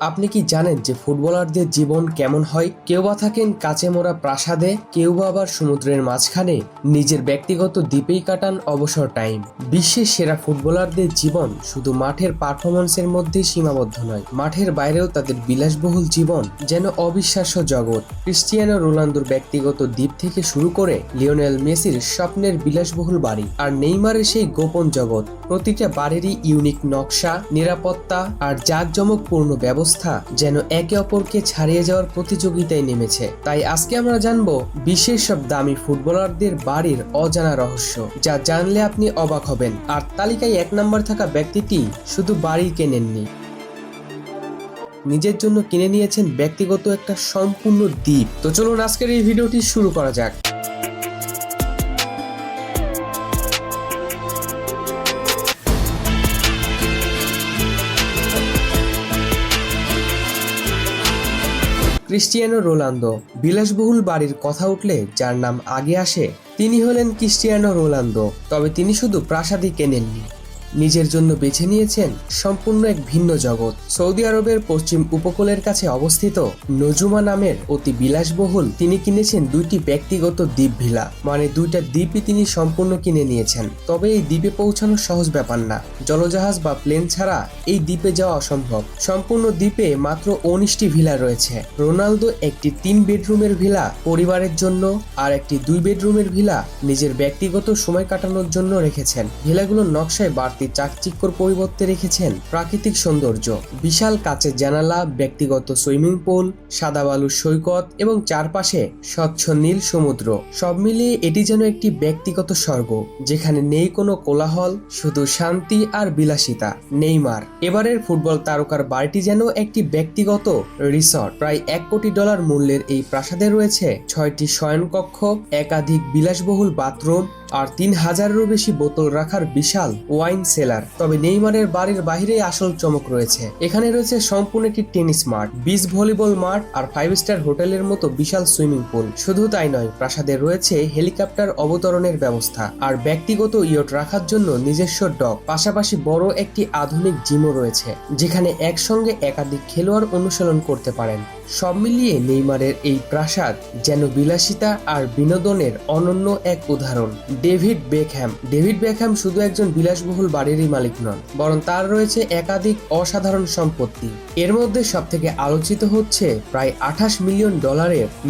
আপনি কি জানেন যে ফুটবলারদের জীবন কেমন হয়? কেউ বা থাকেন কাচে মোড়া প্রাসাদে, কেউ বা আবার সমুদ্রের মাঝখানে নিজের ব্যক্তিগত দ্বীপেই কাটান অবসর টাইম। বিশ্বের সেরা ফুটবলারদের জীবন শুধু মাঠের পারফরম্যান্সের মধ্যেই সীমাবদ্ধ নয়, মাঠের বাইরেও তাদের বিলাসবহুল জীবন যেন অবিশ্বাস্য জগৎ। ক্রিস্টিয়ানো রোনালদোর ব্যক্তিগত দ্বীপ থেকে শুরু করে লিওনেল মেসির স্বপ্নের বিলাসবহুল বাড়ি, আর নেইমারের সেই গোপন জগৎ। প্রতিটা বাড়িরই ইউনিক নকশা, নিরাপত্তা আর জাঁকজমকপূর্ণ ব্যবস্থা যেন একে অপরকে ছাড়িয়ে যাওয়ার প্রতিযোগিতায় নেমেছে। তাই আজকে আমরা জানবো বিশ্বের সব দামি ফুটবলারদের বাড়ির অজানা রহস্য, যা জানলে আপনি অবাক হবেন। আর তালিকায় 1 নম্বর থাকা ব্যক্তিটি শুধু বাড়ি কেনেননি, নিজের জন্য কিনে নিয়েছেন ব্যক্তিগত একটা সম্পূর্ণ দ্বীপ। তো চলুন আজকের এই ভিডিওটি শুরু করা যাক। Cristiano Ronaldo. বিলাসবহুল বাড়ির কথা উঠলে যার নাম আগে আসে তিনি হলেন ক্রিস্টিয়ানো রোনালদো। তবে তিনি শুধু প্রাসাদই কেনেননি, নিজের জন্য বেছে নিয়েছেন সম্পূর্ণ এক ভিন্ন জগৎ। সৌদি আরবের পশ্চিম উপকূলের কাছে অবস্থিত নজুমা নামের অতি বিলাসবহুল তিনি কিনেছেন 2টি ব্যক্তিগত দ্বীপ ভিলা, মানে 2টা দ্বীপই তিনি সম্পূর্ণ কিনে নিয়েছেন। তবে এই দ্বীপে পৌঁছানো সহজ ব্যাপার না, জলজাহাজ বা প্লেন ছাড়া এই দ্বীপে যাওয়া অসম্ভব। সম্পূর্ণ দ্বীপে মাত্র 19টি ভিলা রয়েছে। রোনালদো একটি 3 বেডরুমের ভিলা পরিবারের জন্য আর একটি 2 বেডরুমের ভিলা নিজের ব্যক্তিগত সময় কাটানোর জন্য রেখেছেন। ভিলাগুলোর নকশায় বাড়তি চাকচিক্যর পরিবর্তে রেখেছেন প্রাকৃতিক সৌন্দর্য। বিশাল কাচের জানালা, ব্যক্তিগত সুইমিং পুল, সাদা বালুর সৈকত এবং চারপাশে স্বচ্ছ নীল সমুদ্র, সব মিলিয়ে এটি যেন একটি ব্যক্তিগত স্বর্গ, যেখানে নেই কোনো কোলাহল, শুধু শান্তি আর বিলাসিতা। নেইমার। এবারের ফুটবল তারকার বাড়িটি যেন একটি ব্যক্তিগত রিসর্ট। প্রায় $1 কোটি মূল্যের এই প্রাসাদে রয়েছে 6টি শয়নকক্ষ, একাধিক বিলাসবহুল বাথরুম আর 3000-এরও বেশি বোতল রাখার বিশাল ওয়াইন সেলার। তবে নেইমারের বাড়ির বাহিরে আসল চমক রয়েছে। এখানে রয়েছে সম্পূর্ণ একটি টেনিস মাঠ, বিচ ভলিবল মাঠ আর 5 স্টার হোটেলের মতো বিশাল সুইমিং পুল। শুধু তাই নয়, প্রাসাদে রয়েছে হেলিকপ্টার অবতরণের ব্যবস্থা আর ব্যক্তিগত ইয়ট রাখার জন্য নিজস্ব ডক। পাশাপাশি বড় একটি আধুনিক জিমও রয়েছে, যেখানে একসঙ্গে একাধিক খেলোয়াড় অনুশীলন করতে পারেন। সব মিলিয়ে নেইমারের এই প্রাসাদ যেন বিলাসিতা আর বিনোদনের অনন্য এক উদাহরণ। ডেভিড বেকহ্যাম শুধু একজন বিলাসবহুল বাড়িরই মালিক নন, বরং তার রয়েছে একাধিক অসাধারণ সম্পত্তি। এর মধ্যে সবথেকে আলোচিত হচ্ছে প্রায় $28 মিলিয়ন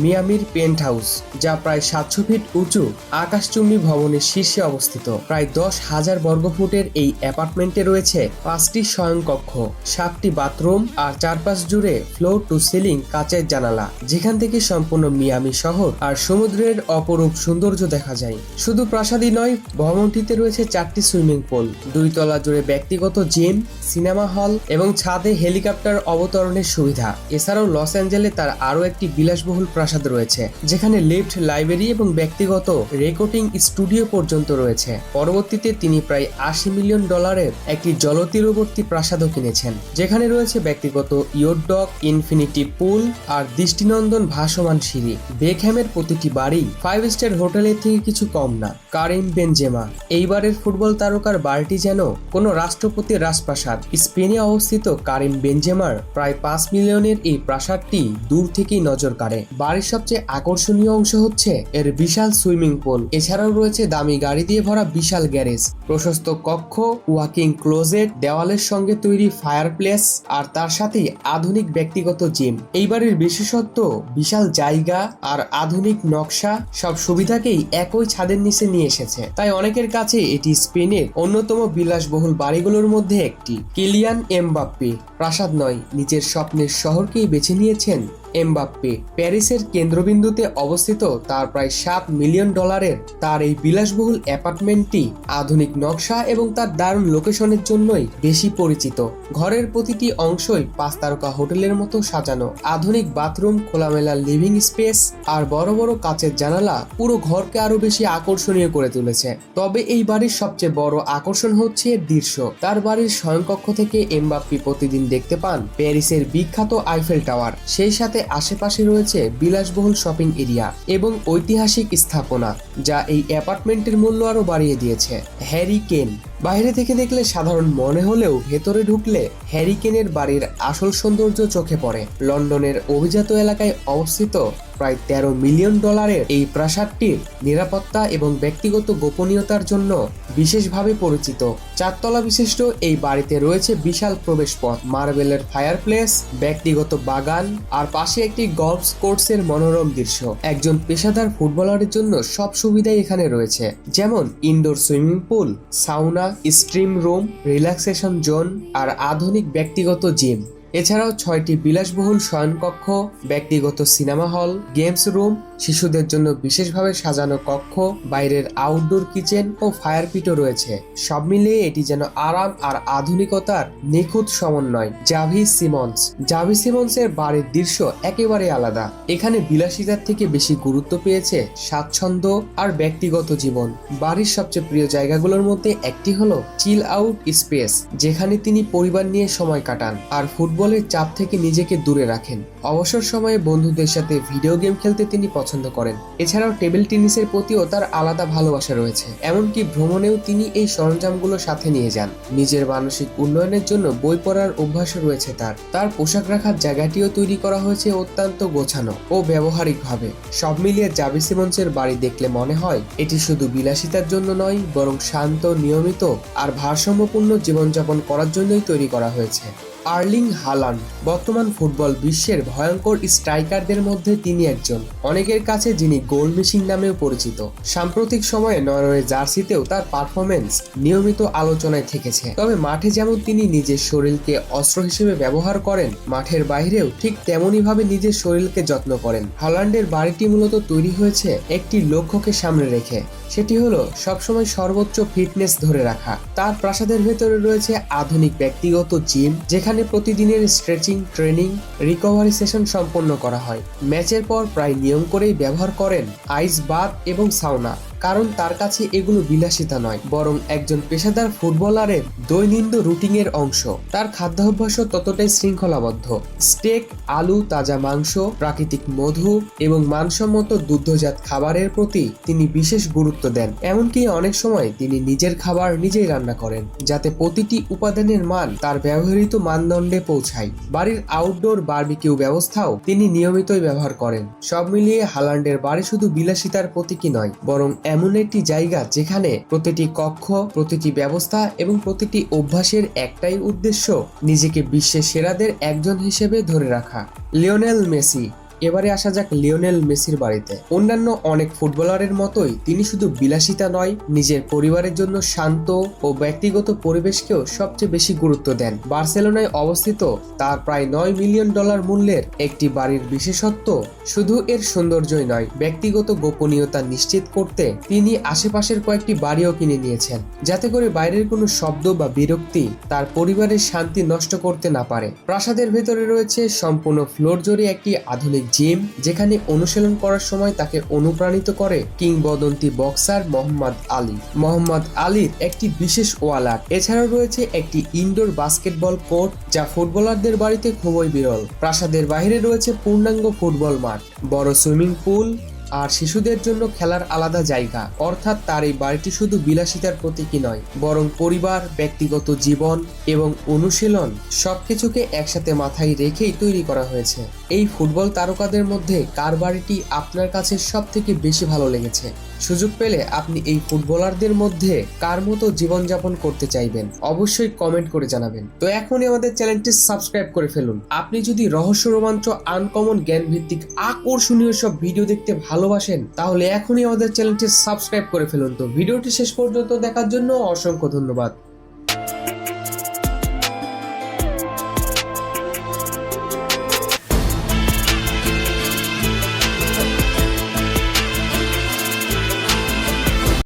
মিয়ামির পেন্ট হাউস, যা প্রায় 700 ফিট উঁচু আকাশচুম্বী ভবনের শীর্ষে অবস্থিত। প্রায় 10,000 বর্গফুটের এই অ্যাপার্টমেন্টে রয়েছে 5টি শয়নকক্ষ, 7টি বাথরুম আর চারপাশ জুড়ে ফ্লোর টু সিলিং কাচের জানালা, যেখান থেকে সম্পূর্ণ মিয়ামি শহর আর সমুদ্রের অপরূপ সৌন্দর্য দেখা যায়। শুধু প্রাসাদই নয়, ভবনটিতে রয়েছে 4টি সুইমিং পুল, 2 তলা জুড়ে ব্যক্তিগত জিম, সিনেমা হল এবং ছাদে হেলিকপ্টার অবতরণের সুবিধা। এছাড়াও লস অ্যাঞ্জেলে তার আরও একটি বিলাসবহুল প্রাসাদ রয়েছে, যেখানে লিফট, লাইব্রেরি এবং ব্যক্তিগত রেকর্ডিং স্টুডিও পর্যন্ত রয়েছে। পরবর্তীতে তিনি প্রায় $80 মিলিয়ন একটি জলতীরবর্তী প্রাসাদও কিনেছেন, যেখানে রয়েছে ব্যক্তিগত ইয়ট ডক, ইনফিনিটি পুল আর দৃষ্টিনন্দন ভাসমান সিঁড়ি। বেকহ্যামের প্রতিটি বাড়ি 5 স্টার হোটেলের থেকে কিছু কম না। কারিম বেনজেমা। এইবারের ফুটবল তারকার বাড়িটি যেন কোনো রাষ্ট্রপতির রাজপ্রাসাদ। স্পেনে অবস্থিত কারিম বেনজেমার প্রায় 5 মিলিয়নের এই প্রাসাদটি দূর থেকেই নজর কাড়ে। বাড়ির সবচেয়ে আকর্ষণীয় অংশ হচ্ছে এর বিশাল সুইমিং পুল। এছাড়াও রয়েছে দামি গাড়ি দিয়ে ভরা বিশাল গ্যারেজ, প্রশস্ত কক্ষ, ওয়াকিং ক্লোজেট, দেওয়ালের সঙ্গে তৈরি ফায়ারপ্লেস আর তার সাথেই আধুনিক ব্যক্তিগত জিম। এই বাড়ির বিশেষত্ব বিশাল জায়গা আর আধুনিক নকশা, সব সুবিধাকেই একই ছাদের নিচে নিয়ে এসেছে। তাই অনেকের কাছে এটি স্পেনের অন্যতম বিলাসবহুল বাড়িগুলোর মধ্যে একটি। Kylian Mbappe. প্রাসাদ নয়, নিজের স্বপ্নের শহরকেই বেছে নিয়েছেন এমবাপ্পে। প্যারিসের কেন্দ্রবিন্দুতে অবস্থিত তার প্রায় $7 মিলিয়ন তার এই বিলাসবহুল অ্যাপার্টমেন্টটি আধুনিক নকশা এবং তার দারুণ লোকেশনের জন্যই বেশি পরিচিত। ঘরের প্রতিটি অংশই 5 তারকা হোটেলের মতো সাজানো। আধুনিক বাথরুম, খোলামেলা লিভিং স্পেস আর বড় বড় কাচের জানালা পুরো ঘরকে আরো বেশি আকর্ষণীয় করে তুলেছে। তবে এই বাড়ির সবচেয়ে বড় আকর্ষণ হচ্ছে দৃশ্য। তার বাড়ির শয়নকক্ষ থেকে এমবাপ্পে প্রতিদিন দেখতে পান প্যারিসের বিখ্যাত আইফেল টাওয়ার। সেই সাথে আশেপাশে রয়েছে বিলাসবহুল শপিং এরিয়া এবং ঐতিহাসিক স্থাপনা, যা এই অ্যাপার্টমেন্টের মূল্য আরো বাড়িয়ে দিয়েছে। Harry Kane. বাইরে থেকে দেখলে সাধারণ মনে হলেও ভেতরে ঢুকলে হ্যারি কেনের বাড়ির আসল সৌন্দর্য চোখে পড়ে। লন্ডনের অভিজাত এলাকায় অবস্থিত প্রায় 13 মিলিয়ন ডলারের এই প্রাসাদটির নিরাপত্তা এবং ব্যক্তিগত গোপনীয়তার জন্য বিশেষভাবে পরিচিত। 4 তলা বিশিষ্ট এই বাড়িতে রয়েছে বিশাল প্রবেশপথ, মার্বেলের ফায়ারপ্লেস, ব্যক্তিগত বাগান আর পাশে একটি গলফ কোর্সের মনোরম দৃশ্য। একজন পেশাদার ফুটবলারের জন্য সব সুবিধাই এখানে রয়েছে, যেমন indoor swimming pool, sauna, steam room, relaxation zone আর আধুনিক ব্যক্তিগত জিম। এছাড়াও 6টি বিলাসবহুল শয়নকক্ষ, ব্যক্তিগত সিনেমা হল, গেমস রুম, শিশুদের জন্য বিশেষভাবে সাজানো কক্ষ, বাইরের আউটডোর কিচেন ও ফায়ার পিটও রয়েছে। সব মিলিয়ে এটি যেন আরাম আর আধুনিকতার নিখুঁত সমন্বয়। জাভি সিমন্সের বাড়ির দৃশ্য একেবারে আলাদা। এখানে বিলাসিতার থেকে বেশি গুরুত্ব পেয়েছে স্বাচ্ছন্দ্য আর ব্যক্তিগত জীবন। বাড়ির সবচেয়ে প্রিয় জায়গাগুলোর মধ্যে একটি হলো চিল আউট স্পেস, যেখানে তিনি পরিবার নিয়ে সময় কাটান আর ফুটবলের চাপ থেকে নিজেকে দূরে রাখেন। অবসর সময়ে বন্ধুদের সাথে ভিডিও গেম খেলতে তিনি পছন্দ করেন। এছাড়াও টেবিল টেনিসের প্রতিও তার আলাদা ভালোবাসা রয়েছে। এমনকি ভ্রমণেও তিনি এই সরঞ্জামগুলো সাথে নিয়ে যান। নিজের মানসিক উন্নয়নের জন্য বই পড়ার অভ্যাসও রয়েছে তার পোশাক রাখার জায়গাটিও তৈরি করা হয়েছে অত্যন্ত গোছানো ও ব্যবহারিকভাবে। সব মিলিয়ে জাভি সিমন্সের বাড়ি দেখলে মনে হয় এটি শুধু বিলাসিতার জন্য নয়, বরং শান্ত, নিয়মিত আর ভারসাম্যপূর্ণ জীবনযাপন করার জন্যই তৈরি করা হয়েছে। আর্লিং হালান্ড বর্তমান ফুটবল বিশ্বের ভয়ঙ্কর স্ট্রাইকারদের মধ্যে তিনি একজন। অনেকের কাছে যিনি গোল মেশিন নামেও পরিচিত। সাম্প্রতিক সময়ে নরওয়ে জার্সিতেও তার পারফরমেন্স নিয়মিত আলোচনায় থেকেছে। তবে মাঠে যেমন তিনি নিজের শরীরকে অস্ত্র হিসেবে ব্যবহার করেন, মাঠের বাইরেও ঠিক তেমনই ভাবে নিজের শরীরকে যত্ন করেন। হালান্ডের বাড়িটি মূলত তৈরি হয়েছে একটি লক্ষ্যকে সামনে রেখে, সেটি হলো সবসময় সর্বোচ্চ ফিটনেস ধরে রাখা। তার প্রাসাদের ভেতরে রয়েছে আধুনিক ব্যক্তিগত জিম, যেখানে প্রতিদিনের স্ট্রেচিং, ট্রেনিং, রিকভারি সেশন সম্পন্ন করা হয়। ম্যাচের পর প্রায় নিয়ম করেই ব্যবহার করেন আইস বাথ এবং সাউনা, কারণ তার কাছে এগুলো বিলাসিতা নয়, বরং একজন পেশাদার ফুটবলারের দৈনন্দিন রুটিনের অংশ। তার খাদ্যাভ্যাসও ততটাই শৃঙ্খলাবদ্ধ। স্টেক, আলু, তাজা মাংস, প্রাকৃতিক মধু এবং মানসম্মত দুগ্ধজাত খাবারের প্রতি তিনি বিশেষ গুরুত্ব দেন। এমনকি অনেক সময় তিনি নিজের খাবার নিজেই রান্না করেন, যাতে প্রতিটি উপাদানের মান তার ব্যবহৃত মানদণ্ডে পৌঁছায়। বাড়ির আউটডোর বারবিকিউ ব্যবস্থাও তিনি নিয়মিতই ব্যবহার করেন। সব মিলিয়ে হালান্ডের বাড়ি শুধু বিলাসিতার প্রতীকী নয়, বরং এমন একটি জায়গা যেখানে প্রতিটি কক্ষ, প্রতিটি ব্যবস্থা এবং প্রতিটি অভ্যাসের একটাই উদ্দেশ্য, নিজেকে বিশ্বের সেরাদের একজন হিসেবে ধরে রাখা। Lionel Messi. এবারে আসা যাক লিওনেল মেসির বাড়িতে। অন্যান্য অনেক ফুটবলারের মতোই তিনি শুধু বিলাসিতা নয়, নিজের পরিবারের জন্য শান্ত ও ব্যক্তিগত পরিবেশকেও সবচেয়ে বেশি গুরুত্ব দেন। বার্সেলোনায় অবস্থিত তার প্রায় 9 মিলিয়ন ডলার মূল্যের একটি বাড়ির বিশেষত্ব শুধু এর সৌন্দর্যই নয়, ব্যক্তিগত গোপনীয়তা নিশ্চিত করতে তিনি আশেপাশের কয়েকটি বাড়িও কিনে নিয়েছেন, যাতে করে বাইরের কোনো শব্দ বা বিরক্তি তার পরিবারের শান্তি নষ্ট করতে না পারে। প্রাসাদের ভেতরে রয়েছে সম্পূর্ণ ফ্লোর জুড়ে একটি আধুনিক জিম, যেখানে অনুশীলন করার সময় তাকে অনুপ্রাণিত করে কিংবদন্তি বক্সার মোহাম্মদ আলীর একটি বিশেষ ওয়াল আর্ট। এছাড়াও রয়েছে একটি ইনডোর বাস্কেটবল কোর্ট, যা ফুটবলারদের বাড়িতে খুবই বিরল। প্রাসাদের বাইরে রয়েছে পূর্ণাঙ্গ ফুটবল মাঠ, বড় সুইমিং পুল আর শিশুদের জন্য খেলার আলাদা জায়গা। অর্থাৎ তার এই বাড়িটি শুধু বিলাসিতার প্রতীকী নয়, বরং পরিবার, ব্যক্তিগত জীবন এবং অনুশীলন সবকিছুকে একসাথে মাথায় রেখেই তৈরি করা হয়েছে। এই ফুটবল তারকাদের মধ্যে কার বাড়িটি আপনার কাছে সব থেকে বেশি ভালো লেগেছে? সুযোগ পেলে আপনি এই ফুটবলারদের মধ্যে কার মতো জীবনযাপন করতে চাইবেন? অবশ্যই কমেন্ট করে জানাবেন। তো এখনই আমাদের চ্যানেলটি সাবস্ক্রাইব করে ফেলুন। আপনি যদি রহস্য, রোমাঞ্চ, আনকমন, জ্ঞান ভিত্তিক আকর্ষণীয় সব ভিডিও দেখতে ভালোবাসেন, তাহলে এখনই আমাদের চ্যানেলটি সাবস্ক্রাইব করে ফেলুন। তো ভিডিওটি শেষ পর্যন্ত দেখার জন্য অসংখ্য ধন্যবাদ।